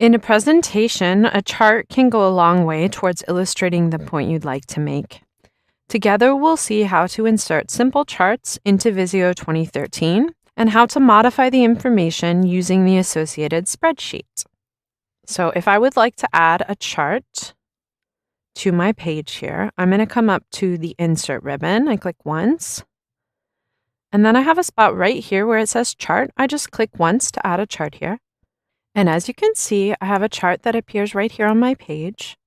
In a presentation, a chart can go a long way towards illustrating the point you'd like to make. Together, we'll see how to insert simple charts into Visio 2013 and how to modify the information using the associated spreadsheet. So if I would like to add a chart to my page here, I'm going to come up to the Insert ribbon. I click once. And then I have a spot right here where it says Chart. I just click once to add a chart here. And as you can see, I have a chart that appears right here on my page.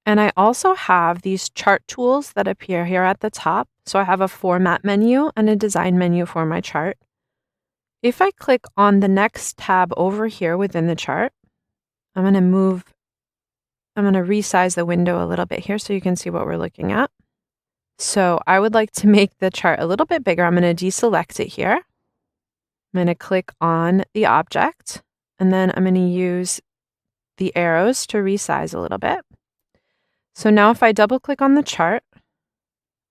And I also have these chart tools that appear here at the top. So I have a format menu and a design menu for my chart. If I click on the next tab over here within the chart, I'm going to resize the window a little bit here so you can see what we're looking at. So I would like to make the chart a little bit bigger. I'm going to deselect it here. I'm going to click on the object. And then I'm going to use the arrows to resize a little bit. So now if I double click on the chart,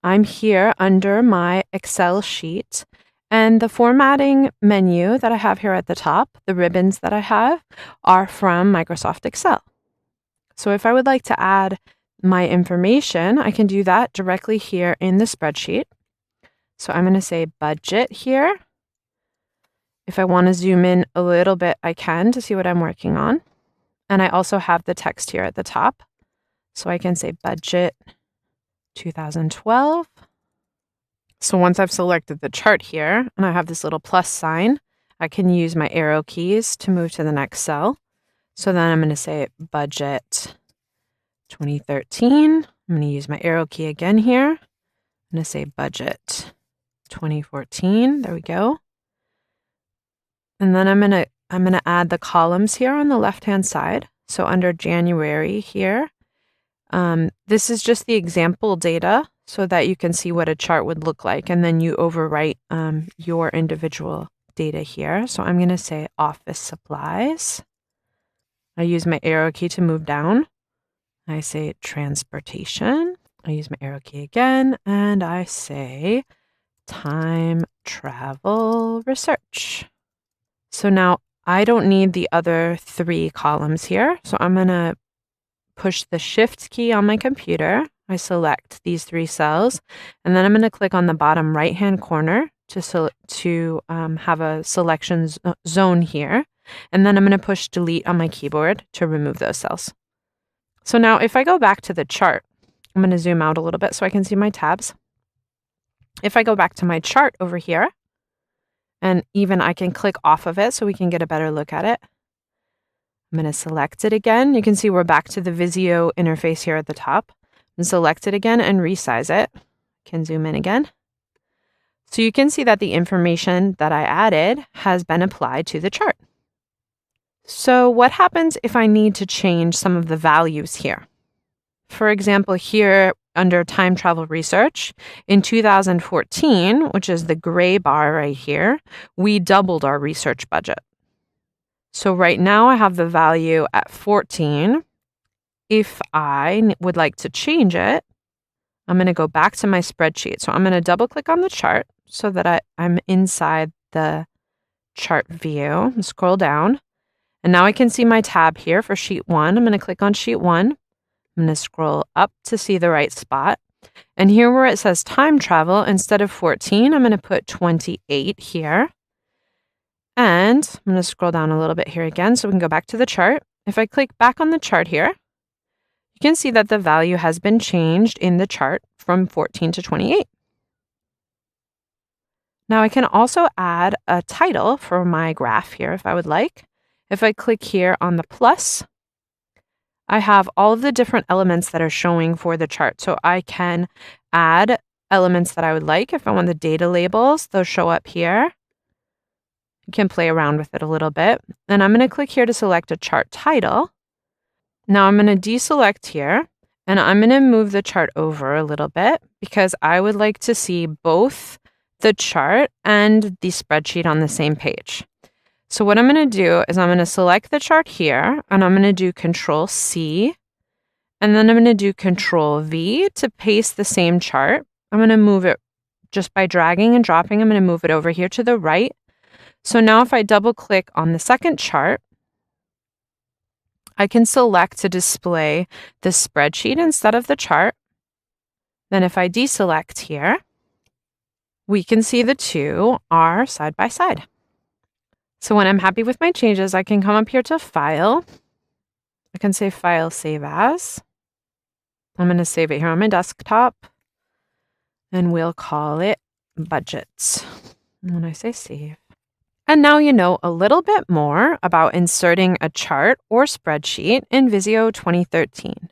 I'm here under my Excel sheet. And the formatting menu that I have here at the top, the ribbons that I have, are from Microsoft Excel. So if I would like to add my information, I can do that directly here in the spreadsheet. So I'm going to say budget here. If I want to zoom in a little bit, I can to see what I'm working on. And I also have the text here at the top. So I can say budget 2012. So once I've selected the chart here and I have this little plus sign, I can use my arrow keys to move to the next cell. So then I'm going to say budget 2013. I'm going to use my arrow key again here. I'm going to say budget 2014. There we go. And then I'm going to add the columns here on the left-hand side. So under January here, this is just the example data so that you can see what a chart would look like. And then you overwrite your individual data here. So I'm going to say office supplies. I use my arrow key to move down. I say transportation. I use my arrow key again. And I say time travel research. So now I don't need the other three columns here. So I'm going to push the Shift key on my computer. I select these three cells, and then I'm going to click on the bottom right-hand corner to have a selection zone here. And then I'm going to push Delete on my keyboard to remove those cells. So now if I go back to the chart, I'm going to zoom out a little bit so I can see my tabs. If I go back to my chart over here, and even I can click off of it so we can get a better look at it. I'm going to select it again. You can see we're back to the Visio interface here at the top. And select it again and resize it. Can zoom in again. So you can see that the information that I added has been applied to the chart. So what happens if I need to change some of the values here? For example, here under time travel research, in 2014, which is the gray bar right here, we doubled our research budget. So right now I have the value at 14. If I would like to change it, I'm going to go back to my spreadsheet. So I'm going to double click on the chart so that I'm inside the chart view and scroll down. And now I can see my tab here for sheet 1. I'm going to click on sheet 1. I'm going to scroll up to see the right spot. And here where it says time travel, instead of 14, I'm going to put 28 here. And I'm going to scroll down a little bit here again so we can go back to the chart. If I click back on the chart here, you can see that the value has been changed in the chart from 14 to 28. Now I can also add a title for my graph here if I would like. If I click here on the plus, I have all of the different elements that are showing for the chart. So I can add elements that I would like. If I want the data labels, they'll show up here. You can play around with it a little bit. And I'm going to click here to select a chart title. Now I'm going to deselect here, and I'm going to move the chart over a little bit because I would like to see both the chart and the spreadsheet on the same page. So what I'm going to do is I'm going to select the chart here, and I'm going to do Control C, and then I'm going to do Control V to paste the same chart. I'm going to move it just by dragging and dropping. I'm going to move it over here to the right. So now if I double click on the second chart, I can select to display the spreadsheet instead of the chart. Then if I deselect here, we can see the two are side by side. So when I'm happy with my changes, I can come up here to File. I can say File, Save As. I'm going to save it here on my desktop, and we'll call it Budgets. And when I say Save. And now you know a little bit more about inserting a chart or spreadsheet in Visio 2013.